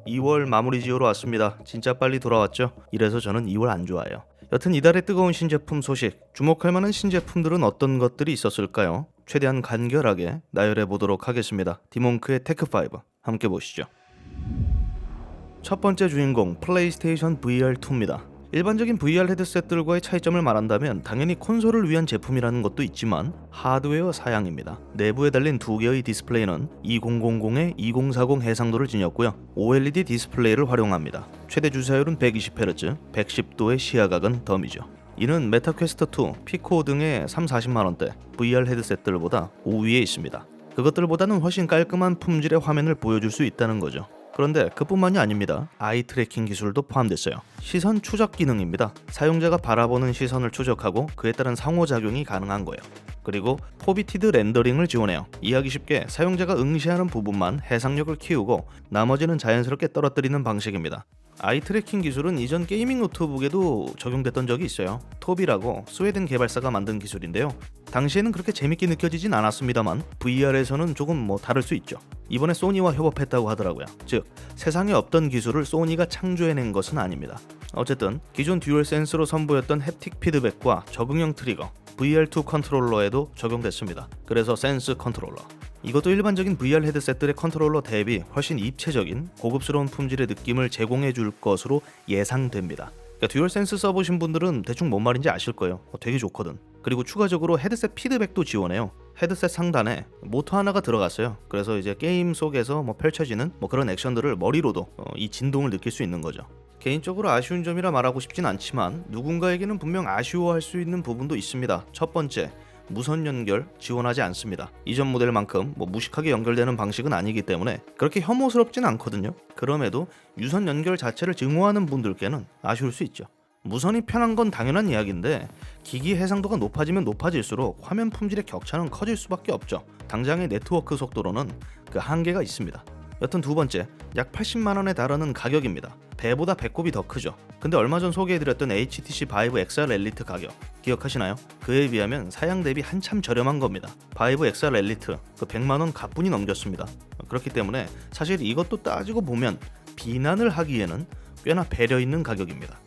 2월 마무리 지으러 왔습니다. 진짜 빨리 돌아왔죠? 이래서 저는 2월 안 좋아해요. 여튼 이달의 뜨거운 신제품 소식, 주목할 만한 신제품들은 어떤 것들이 있었을까요? 최대한 간결하게 나열해 보도록 하겠습니다. 디몽크의 테크5 함께 보시죠. 첫 번째 주인공 플레이스테이션 VR2입니다. 일반적인 VR 헤드셋들과의 차이점을 말한다면 당연히 콘솔을 위한 제품이라는 것도 있지만 하드웨어 사양입니다. 내부에 달린 두 개의 디스플레이는 2000에 2040 해상도를 지녔고요. OLED 디스플레이를 활용합니다. 최대 주사율은 120Hz, 110도의 시야각은 덤이죠. 이는 메타퀘스트2, 피코 등의 3-40만원대 VR 헤드셋들보다 우위에 있습니다. 그것들보다는 훨씬 깔끔한 품질의 화면을 보여줄 수 있다는 거죠. 그런데 그뿐만이 아닙니다. 아이 트래킹 기술도 포함됐어요. 시선 추적 기능입니다. 사용자가 바라보는 시선을 추적하고 그에 따른 상호작용이 가능한 거예요. 그리고 포비티드 렌더링을 지원해요. 이해하기 쉽게 사용자가 응시하는 부분만 해상력을 키우고 나머지는 자연스럽게 떨어뜨리는 방식입니다. 아이 트래킹 기술은 이전 게이밍 노트북에도 적용됐던 적이 있어요. 톱이라고 스웨덴 개발사가 만든 기술인데요. 당시에는 그렇게 재밌게 느껴지진 않았습니다만 VR에서는 조금 다를 수 있죠. 이번에 소니와 협업했다고 하더라고요. 즉 세상에 없던 기술을 소니가 창조해낸 것은 아닙니다. 어쨌든 기존 듀얼 센스로 선보였던 햅틱 피드백과 적응형 트리거 VR2 컨트롤러에도 적용됐습니다. 그래서 센스 컨트롤러. 이것도 일반적인 VR 헤드셋들의 컨트롤러 대비 훨씬 입체적인 고급스러운 품질의 느낌을 제공해 줄 것으로 예상됩니다. 그러니까 듀얼 센스 써보신 분들은 대충 뭔 말인지 아실 거예요. 되게 좋거든. 그리고 추가적으로 헤드셋 피드백도 지원해요. 헤드셋 상단에 모터 하나가 들어갔어요. 그래서 이제 게임 속에서 펼쳐지는 그런 액션들을 머리로도 이 진동을 느낄 수 있는 거죠. 개인적으로 아쉬운 점이라 말하고 싶진 않지만 누군가에게는 분명 아쉬워할 수 있는 부분도 있습니다. 첫 번째, 무선 연결 지원하지 않습니다. 이전 모델만큼 무식하게 연결되는 방식은 아니기 때문에 그렇게 혐오스럽진 않거든요. 그럼에도 유선 연결 자체를 증오하는 분들께는 아쉬울 수 있죠. 무선이 편한 건 당연한 이야기인데 기기 해상도가 높아지면 높아질수록 화면 품질의 격차는 커질 수밖에 없죠. 당장의 네트워크 속도로는 그 한계가 있습니다. 여튼 두 번째, 약 80만원에 달하는 가격입니다. 배보다 배꼽이 더 크죠. 근데 얼마 전 소개해드렸던 HTC 바이브 XR 엘리트 가격 기억하시나요? 그에 비하면 사양 대비 한참 저렴한 겁니다. 바이브 XR 엘리트 100만원 가뿐히 넘겼습니다. 그렇기 때문에 사실 이것도 따지고 보면 비난을 하기에는 꽤나 배려 있는 가격입니다.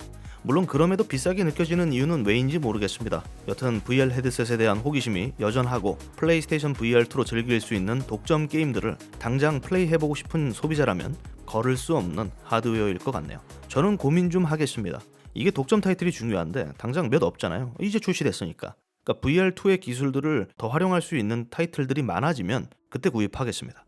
물론 그럼에도 비싸게 느껴지는 이유는 왜인지 모르겠습니다. 여튼 VR 헤드셋에 대한 호기심이 여전하고 플레이스테이션 VR2로 즐길 수 있는 독점 게임들을 당장 플레이해보고 싶은 소비자라면 거를 수 없는 하드웨어일 것 같네요. 저는 고민 좀 하겠습니다. 이게 독점 타이틀이 중요한데 당장 몇 없잖아요. 이제 출시됐으니까. 그러니까 VR2의 기술들을 더 활용할 수 있는 타이틀들이 많아지면 그때 구입하겠습니다.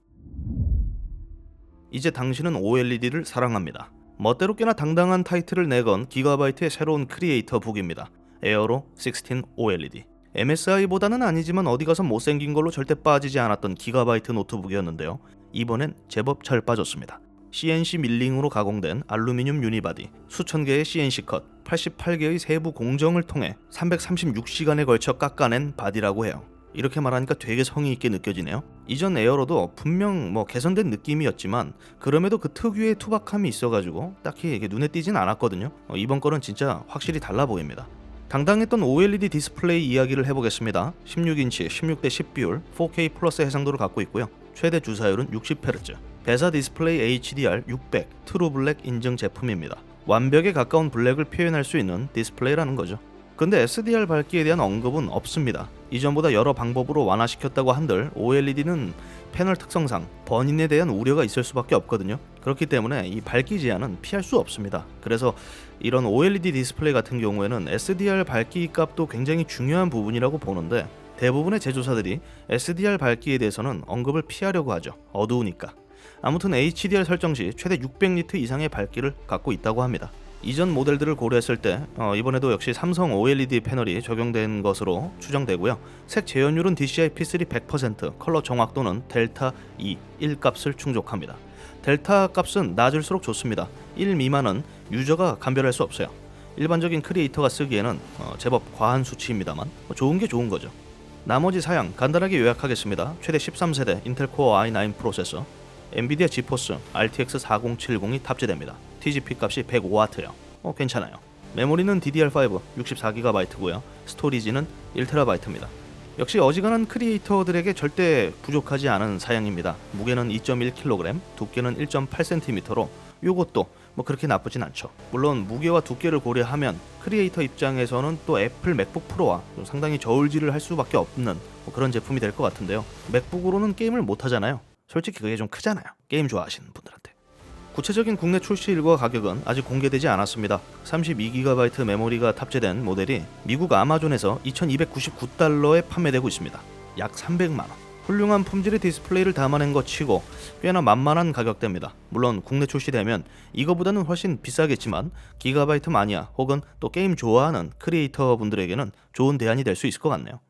이제 당신은 OLED를 사랑합니다. 멋대로 꽤나 당당한 타이틀을 내건 기가바이트의 새로운 크리에이터 북입니다. 에어로 16 OLED. MSI보다는 아니지만 어디가서 못생긴 걸로 절대 빠지지 않았던 기가바이트 노트북이었는데요. 이번엔 제법 잘 빠졌습니다. CNC 밀링으로 가공된 알루미늄 유니바디, 수천 개의 CNC 컷, 88개의 세부 공정을 통해 336시간에 걸쳐 깎아낸 바디라고 해요. 이렇게 말하니까 되게 성의 있게 느껴지네요. 이전 에어로도 분명 개선된 느낌이었지만 그럼에도 그 특유의 투박함이 있어가지고 딱히 이게 눈에 띄진 않았거든요. 이번 거는 진짜 확실히 달라 보입니다. 당당했던 OLED 디스플레이 이야기를 해보겠습니다. 16인치 16:10 비율 4K 플러스 해상도를 갖고 있고요. 최대 주사율은 60Hz, 배사 디스플레이 HDR 600 트루 블랙 인증 제품입니다. 완벽에 가까운 블랙을 표현할 수 있는 디스플레이라는 거죠. 근데 SDR 밝기에 대한 언급은 없습니다. 이전보다 여러 방법으로 완화시켰다고 한들 OLED는 패널 특성상 번인에 대한 우려가 있을 수밖에 없거든요. 그렇기 때문에 이 밝기 제한은 피할 수 없습니다. 그래서 이런 OLED 디스플레이 같은 경우에는 SDR 밝기 값도 굉장히 중요한 부분이라고 보는데 대부분의 제조사들이 SDR 밝기에 대해서는 언급을 피하려고 하죠. 어두우니까. 아무튼 HDR 설정 시 최대 600니트 이상의 밝기를 갖고 있다고 합니다. 이전 모델들을 고려했을 때 이번에도 역시 삼성 OLED 패널이 적용된 것으로 추정되고요. 색 재현율은 DCI P3 100%, 컬러 정확도는 델타 2, 1 값을 충족합니다. 델타 값은 낮을수록 좋습니다. 1 미만은 유저가 감별할 수 없어요. 일반적인 크리에이터가 쓰기에는 제법 과한 수치입니다만 좋은 게 좋은 거죠. 나머지 사양 간단하게 요약하겠습니다. 최대 13세대 인텔 코어 i9 프로세서, 엔비디아 지포스 RTX 4070이 탑재됩니다. TGP 값이 105W예요. 괜찮아요. 메모리는 DDR5 64GB고요. 스토리지는 1TB입니다. 역시 어지간한 크리에이터들에게 절대 부족하지 않은 사양입니다. 무게는 2.1kg, 두께는 1.8cm로 요것도 뭐 그렇게 나쁘진 않죠. 물론 무게와 두께를 고려하면 크리에이터 입장에서는 또 애플 맥북 프로와 좀 상당히 저울질을 할 수밖에 없는 뭐 그런 제품이 될 것 같은데요. 맥북으로는 게임을 못 하잖아요. 솔직히 그게 좀 크잖아요, 게임 좋아하시는 분들한테. 구체적인 국내 출시일과 가격은 아직 공개되지 않았습니다. 32GB 메모리가 탑재된 모델이 미국 아마존에서 2299달러에 판매되고 있습니다. 약 300만원. 훌륭한 품질의 디스플레이를 담아낸 것 치고 꽤나 만만한 가격대입니다. 물론 국내 출시되면 이거보다는 훨씬 비싸겠지만 기가바이트 마니아 혹은 또 게임 좋아하는 크리에이터 분들에게는 좋은 대안이 될 수 있을 것 같네요.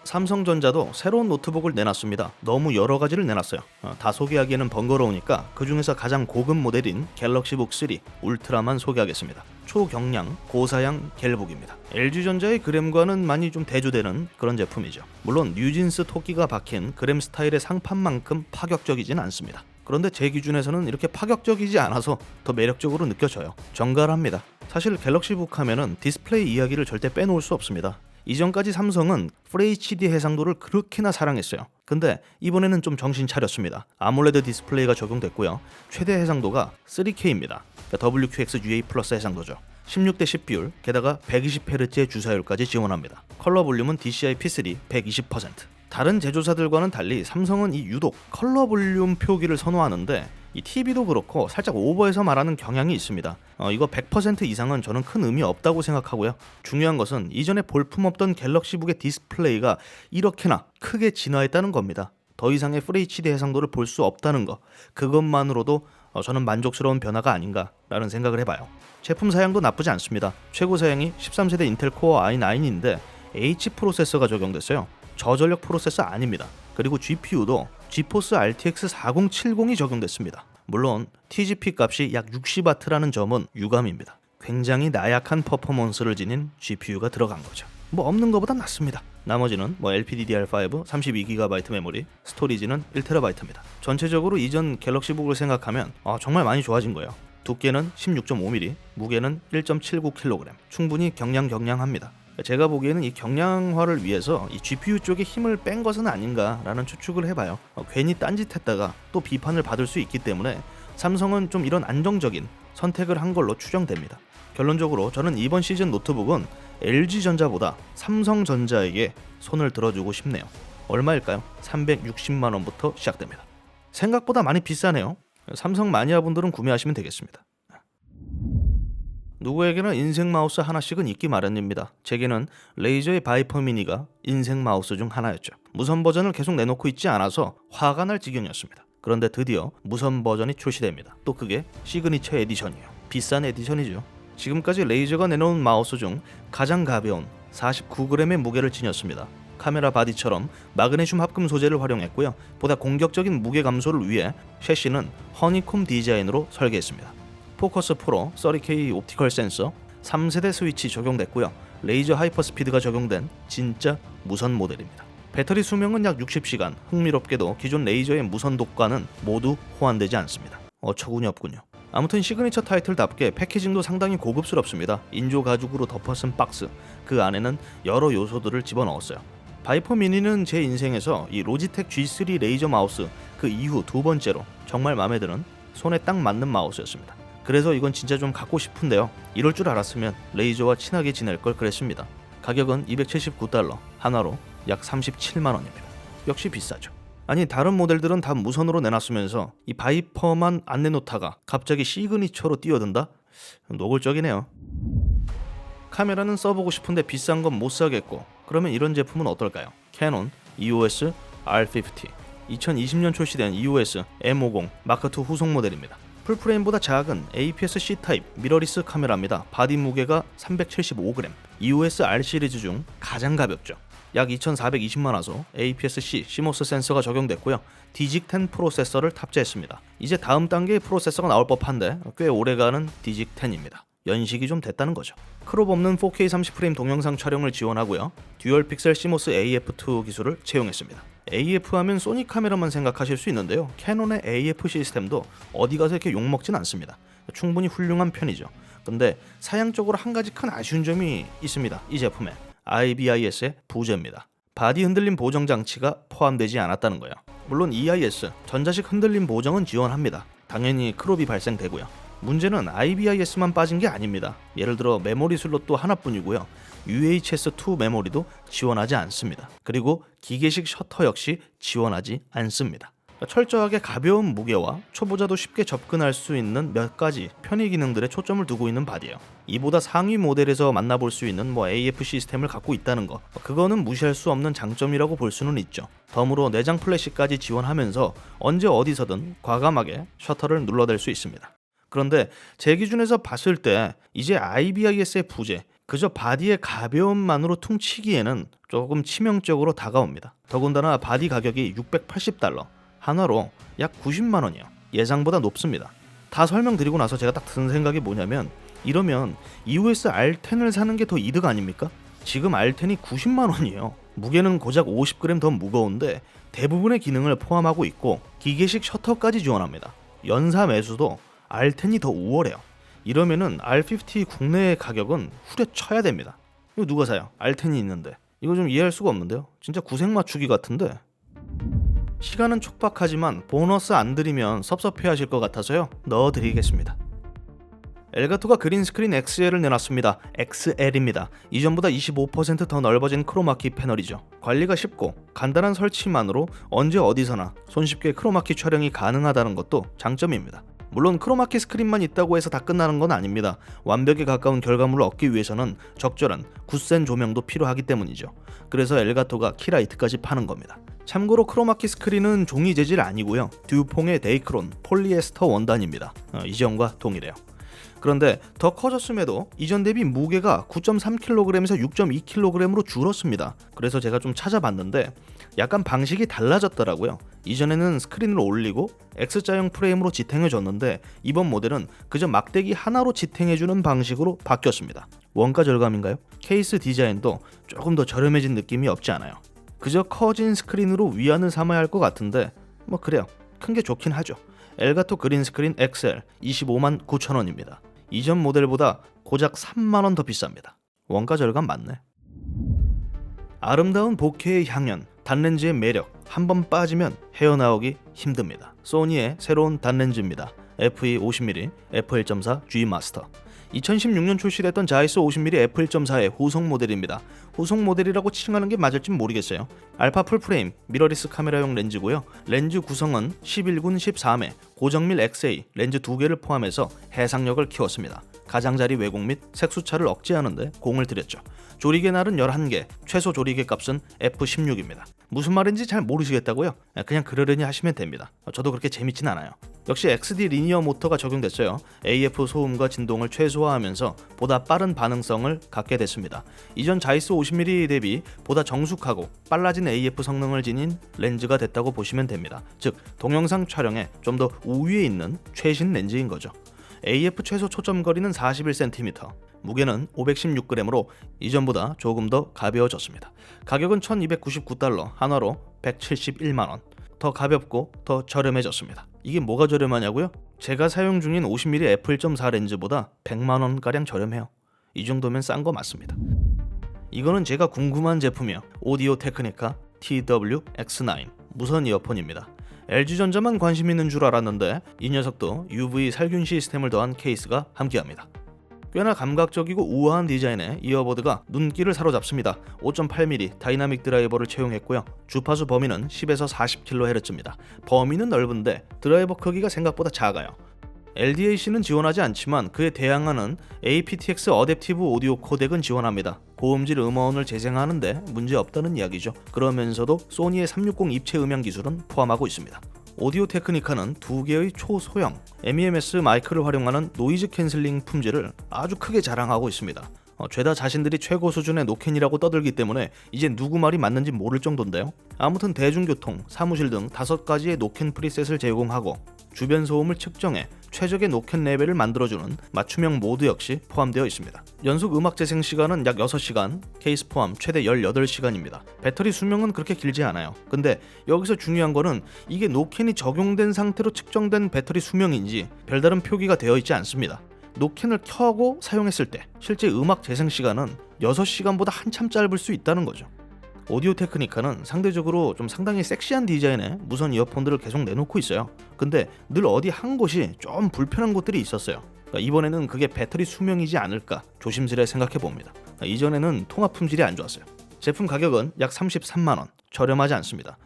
삼성전자도 새로운 노트북을 내놨습니다. 너무 여러 가지를 내놨어요. 다 소개하기에는 번거로우니까 그 중에서 가장 고급 모델인 갤럭시북 3 울트라만 소개하겠습니다. 초경량, 고사양 갤북입니다. LG전자의 그램과는 많이 좀 대조되는 그런 제품이죠. 물론 뉴진스 토끼가 박힌 그램 스타일의 상판만큼 파격적이진 않습니다. 그런데 제 기준에서는 이렇게 파격적이지 않아서 더 매력적으로 느껴져요. 정갈합니다. 사실 갤럭시북 하면은 디스플레이 이야기를 절대 빼놓을 수 없습니다. 이전까지 삼성은 FHD 해상도를 그렇게나 사랑했어요. 근데 이번에는 좀 정신 차렸습니다. 아몰레드 디스플레이가 적용됐고요. 최대 해상도가 3K입니다. WQX UA 플러스 해상도죠. 16:10 비율, 게다가 120Hz의 주사율까지 지원합니다. 컬러 볼륨은 DCI P3 120%. 다른 제조사들과는 달리 삼성은 이 유독 컬러 볼륨 표기를 선호하는데 이 TV도 그렇고 살짝 오버해서 말하는 경향이 있습니다. 이거 100% 이상은 저는 큰 의미 없다고 생각하고요. 중요한 것은 이전에 볼품없던 갤럭시북의 디스플레이가 이렇게나 크게 진화했다는 겁니다. 더 이상의 FHD 해상도를 볼 수 없다는 거, 그것만으로도 저는 만족스러운 변화가 아닌가라는 생각을 해봐요. 제품 사양도 나쁘지 않습니다. 최고 사양이 13세대 인텔 코어 i9인데 H 프로세서가 적용됐어요. 저전력 프로세서 아닙니다. 그리고 GPU도 지포스 RTX 4070이 적용됐습니다. 물론 TGP 값이 약 60W라는 점은 유감입니다. 굉장히 나약한 퍼포먼스를 지닌 GPU가 들어간 거죠. 뭐 없는 것보다 낫습니다. 나머지는 뭐 LPDDR5 32GB 메모리, 스토리지는 1TB입니다. 전체적으로 이전 갤럭시북을 생각하면 정말 많이 좋아진 거예요. 두께는 16.5mm, 무게는 1.79kg. 충분히 경량합니다. 제가 보기에는 이 경량화를 위해서 이 GPU 쪽에 힘을 뺀 것은 아닌가라는 추측을 해봐요. 괜히 딴짓했다가 또 비판을 받을 수 있기 때문에 삼성은 좀 이런 안정적인 선택을 한 걸로 추정됩니다. 결론적으로 저는 이번 시즌 노트북은 LG전자보다 삼성전자에게 손을 들어주고 싶네요. 얼마일까요? 360만원부터 시작됩니다. 생각보다 많이 비싸네요. 삼성 마니아분들은 구매하시면 되겠습니다. 누구에게나 인생 마우스 하나씩은 있기 마련입니다. 제게는 레이저의 바이퍼 미니가 인생 마우스 중 하나였죠. 무선 버전을 계속 내놓고 있지 않아서 화가 날 지경이었습니다. 그런데 드디어 무선 버전이 출시됩니다. 또 그게 시그니처 에디션이에요. 비싼 에디션이죠. 지금까지 레이저가 내놓은 마우스 중 가장 가벼운 49g의 무게를 지녔습니다. 카메라 바디처럼 마그네슘 합금 소재를 활용했고요. 보다 공격적인 무게 감소를 위해 셰시는 허니콤 디자인으로 설계했습니다. 포커스 프로 30K 옵티컬 센서 3세대 스위치 적용됐고요. 레이저 하이퍼스피드가 적용된 진짜 무선 모델입니다. 배터리 수명은 약 60시간. 흥미롭게도 기존 레이저의 무선 독과는 모두 호환되지 않습니다. 어처구니 없군요. 아무튼 시그니처 타이틀답게 패키징도 상당히 고급스럽습니다. 인조 가죽으로 덮어 쓴 박스, 그 안에는 여러 요소들을 집어넣었어요. 바이퍼 미니는 제 인생에서 이 로지텍 G3 레이저 마우스 그 이후 두 번째로 정말 마음에 드는 손에 딱 맞는 마우스였습니다. 그래서 이건 진짜 좀 갖고 싶은데요. 이럴 줄 알았으면 레이저와 친하게 지낼 걸 그랬습니다. 가격은 279달러, 하나로 약 37만원입니다. 역시 비싸죠. 아니 다른 모델들은 다 무선으로 내놨으면서 이 바이퍼만 안 내놓다가 갑자기 시그니처로 뛰어든다? 노골적이네요. 카메라는 써보고 싶은데 비싼 건 못 사겠고, 그러면 이런 제품은 어떨까요? 캐논 EOS R50, 2020년 출시된 EOS M50 마크2 후속 모델입니다. 풀프레임보다 작은 APS-C 타입 미러리스 카메라입니다. 바디 무게가 375g, EOS R 시리즈 중 가장 가볍죠. 약 2420만 화소 APS-C CMOS 센서가 적용됐고요. 디직10 프로세서를 탑재했습니다. 이제 다음 단계의 프로세서가 나올 법한데 꽤 오래가는 디직10입니다. 연식이 좀 됐다는 거죠. 크롭 없는 4K 30프레임 동영상 촬영을 지원하고요. 듀얼 픽셀 CMOS AF2 기술을 채용했습니다. AF 하면 소니 카메라만 생각하실 수 있는데요. 캐논의 AF 시스템도 어디 가서 이렇게 욕먹진 않습니다. 충분히 훌륭한 편이죠. 근데 사양적으로 한 가지 큰 아쉬운 점이 있습니다. 이 제품에 IBIS의 부재입니다. 바디 흔들림 보정 장치가 포함되지 않았다는 거예요. 물론 EIS, 전자식 흔들림 보정은 지원합니다. 당연히 크롭이 발생되고요. 문제는 IBIS만 빠진 게 아닙니다. 예를 들어 메모리 슬롯도 하나뿐이고요. UHS-2 메모리도 지원하지 않습니다. 그리고 기계식 셔터 역시 지원하지 않습니다. 철저하게 가벼운 무게와 초보자도 쉽게 접근할 수 있는 몇 가지 편의 기능들에 초점을 두고 있는 바디예요. 이보다 상위 모델에서 만나볼 수 있는 AF 시스템을 갖고 있다는 거, 그거는 무시할 수 없는 장점이라고 볼 수는 있죠. 덤으로 내장 플래시까지 지원하면서 언제 어디서든 과감하게 셔터를 눌러댈 수 있습니다. 그런데 제 기준에서 봤을 때 이제 IBIS의 부재, 그저 바디의 가벼움만으로 퉁치기에는 조금 치명적으로 다가옵니다. 더군다나 바디 가격이 $680, 하나로 약 90만 원이요. 예상보다 높습니다. 다 설명드리고 나서 제가 딱 든 생각이 뭐냐면, 이러면 EOS R10을 사는 게 더 이득 아닙니까? 지금 R10이 90만 원이에요. 무게는 고작 50g 더 무거운데 대부분의 기능을 포함하고 있고 기계식 셔터까지 지원합니다. 연사 매수도 R10이 더 우월해요. 이러면은 R50 국내의 가격은 후려쳐야 됩니다. 이거 누가 사요? R10이 있는데. 이거 좀 이해할 수가 없는데요. 진짜 구색 맞추기 같은데. 시간은 촉박하지만 보너스 안 드리면 섭섭해하실 것 같아서요. 넣어드리겠습니다. 엘가토가 그린스크린 XL을 내놨습니다. XL입니다. 이전보다 25% 더 넓어진 크로마키 패널이죠. 관리가 쉽고 간단한 설치만으로 언제 어디서나 손쉽게 크로마키 촬영이 가능하다는 것도 장점입니다. 물론 크로마키 스크린만 있다고 해서 다 끝나는 건 아닙니다. 완벽에 가까운 결과물을 얻기 위해서는 적절한 굳센 조명도 필요하기 때문이죠. 그래서 엘가토가 키라이트까지 파는 겁니다. 참고로 크로마키 스크린은 종이 재질 아니고요. 듀퐁의 데이크론 폴리에스터 원단입니다. 이전과 동일해요. 그런데 더 커졌음에도 이전 대비 무게가 9.3kg에서 6.2kg으로 줄었습니다. 그래서 제가 좀 찾아봤는데 약간 방식이 달라졌더라고요. 이전에는 스크린을 올리고 X자형 프레임으로 지탱해줬는데 이번 모델은 그저 막대기 하나로 지탱해주는 방식으로 바뀌었습니다. 원가 절감인가요? 케이스 디자인도 조금 더 저렴해진 느낌이 없지 않아요. 그저 커진 스크린으로 위안을 삼아야 할 것 같은데 그래요. 큰 게 좋긴 하죠. 엘가토 그린스크린 XL 25만 9천 원입니다. 이전 모델보다 고작 3만 원 더 비쌉니다. 원가 절감 맞네. 아름다운 보케의 향연, 단렌즈의 매력, 한번 빠지면 헤어나오기 힘듭니다. 소니의 새로운 단렌즈입니다. FE50mm f1.4 G 마스터. 2016년 출시됐던 자이소 50mm f1.4의 후속 모델입니다. 후속 모델이라고 칭하는 게 맞을지 모르겠어요. 알파 풀프레임 미러리스 카메라용 렌즈고요. 렌즈 구성은 11군 13회 고정밀 XA 렌즈 2개를 포함해서 해상력을 키웠습니다. 가장자리 왜곡 및 색수차를 억제하는데 공을 들였죠. 조리개 날은 11개, 최소 조리개 값은 F16입니다. 무슨 말인지 잘 모르시겠다고요? 그냥 그러려니 하시면 됩니다. 저도 그렇게 재밌진 않아요. 역시 XD 리니어 모터가 적용됐어요. AF 소음과 진동을 최소화하면서 보다 빠른 반응성을 갖게 됐습니다. 이전 자이소 50mm 대비 보다 정숙하고 빨라진 AF 성능을 지닌 렌즈가 됐다고 보시면 됩니다. 즉 동영상 촬영에 좀 더 우위에 있는 최신 렌즈인 거죠. AF 최소 초점 거리는 41cm, 무게는 516g으로 이전보다 조금 더 가벼워졌습니다. 가격은 $1299, 한화로 171만 원. 더 가볍고 더 저렴해졌습니다. 이게 뭐가 저렴하냐고요? 제가 사용 중인 50mm f1.4 렌즈보다 100만 원가량 저렴해요. 이 정도면 싼 거 맞습니다. 이거는 제가 궁금한 제품이요. 오디오 테크니카 TW-X9 무선 이어폰입니다. LG전자만 관심 있는 줄 알았는데 이 녀석도 UV 살균 시스템을 더한 케이스가 함께합니다. 꽤나 감각적이고 우아한 디자인의 이어버드가 눈길을 사로잡습니다. 5.8mm 다이나믹 드라이버를 채용했고요. 주파수 범위는 10에서 40kHz입니다. 범위는 넓은데 드라이버 크기가 생각보다 작아요. LDAC는 지원하지 않지만 그에 대항하는 aptX 어댑티브 오디오 코덱은 지원합니다. 고음질 음원을 재생하는데 문제없다는 이야기죠. 그러면서도 소니의 360 입체 음향 기술은 포함하고 있습니다. 오디오 테크니카는 2개의 초소형 MEMS 마이크를 활용하는 노이즈 캔슬링 품질을 아주 크게 자랑하고 있습니다. 죄다 자신들이 최고 수준의 노캔이라고 떠들기 때문에 이제 누구 말이 맞는지 모를 정도인데요. 아무튼 대중교통, 사무실 등 5가지의 노캔 프리셋을 제공하고 주변 소음을 측정해 최적의 노캔 레벨을 만들어주는 맞춤형 모드 역시 포함되어 있습니다. 연속 음악 재생 시간은 약 6시간, 케이스 포함 최대 18시간입니다. 배터리 수명은 그렇게 길지 않아요. 근데 여기서 중요한 거는 이게 노캔이 적용된 상태로 측정된 배터리 수명인지 별다른 표기가 되어 있지 않습니다. 노캔을 켜고 사용했을 때 실제 음악 재생 시간은 6시간보다 한참 짧을 수 있다는 거죠. 오디오 테크니카는 상대적으로 좀 상당히 섹시한 디자인의 무선 이어폰들을 계속 내놓고 있어요. 근데 늘 어디 한 곳이 좀 불편한 곳들이 있었어요. 그러니까 이번에는 그게 배터리 수명이지 않을까 조심스레 생각해 봅니다. 이전에는 통화 품질이 안 좋았어요. 제품 가격은 약 33만원, 저렴하지 않습니다.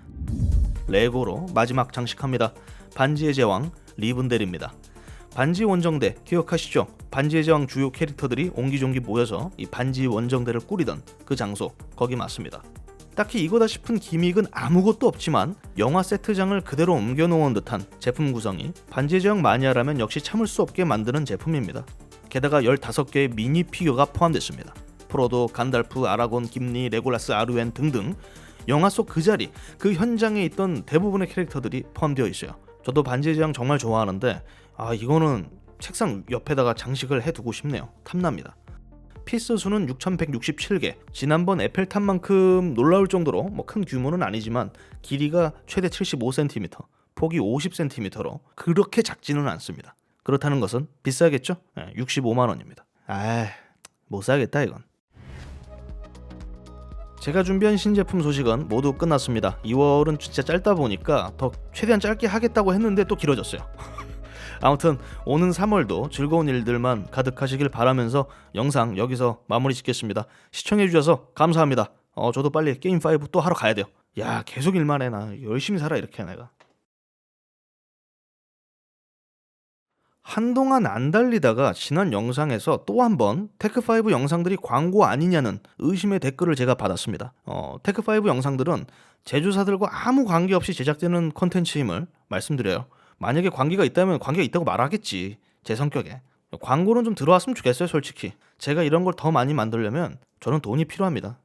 레고로 마지막 장식합니다. 반지의 제왕 리븐델입니다. 반지 원정대 기억하시죠? 반지의 제왕 주요 캐릭터들이 옹기종기 모여서 이 반지 원정대를 꾸리던 그 장소, 거기 맞습니다. 딱히 이거다 싶은 기믹은 아무것도 없지만 영화 세트장을 그대로 옮겨놓은 듯한 제품 구성이 반지의 제왕 마니아라면 역시 참을 수 없게 만드는 제품입니다. 게다가 15개의 미니 피규어가 포함됐습니다. 프로도, 간달프, 아라곤, 김리, 레골라스, 아르웬 등등 영화 속 그 자리, 그 현장에 있던 대부분의 캐릭터들이 포함되어 있어요. 저도 반지의 제왕 정말 좋아하는데 이거는 책상 옆에다가 장식을 해두고 싶네요. 탐납니다. 피스 수는 6167개. 지난번 에펠탑만큼 놀라울 정도로 큰 규모는 아니지만 길이가 최대 75cm, 폭이 50cm로 그렇게 작지는 않습니다. 그렇다는 것은 비싸겠죠? 65만원입니다. 못 사겠다 이건. 제가 준비한 신제품 소식은 모두 끝났습니다. 2월은 진짜 짧다 보니까 더 최대한 짧게 하겠다고 했는데 또 길어졌어요. 아무튼 오는 3월도 즐거운 일들만 가득하시길 바라면서 영상 여기서 마무리 짓겠습니다. 시청해주셔서 감사합니다. 저도 빨리 게임5 또 하러 가야 돼요. 야, 계속 일만 해. 나 열심히 살아 이렇게 내가. 한동안 안 달리다가 지난 영상에서 또 한 번 테크5 영상들이 광고 아니냐는 의심의 댓글을 제가 받았습니다. 테크5 영상들은 제조사들과 아무 관계없이 제작되는 콘텐츠임을 말씀드려요. 만약에 관계가 있다면 관계가 있다고 말하겠지. 제 성격에. 광고는 좀 들어왔으면 좋겠어요 솔직히. 제가 이런 걸 더 많이 만들려면 저는 돈이 필요합니다.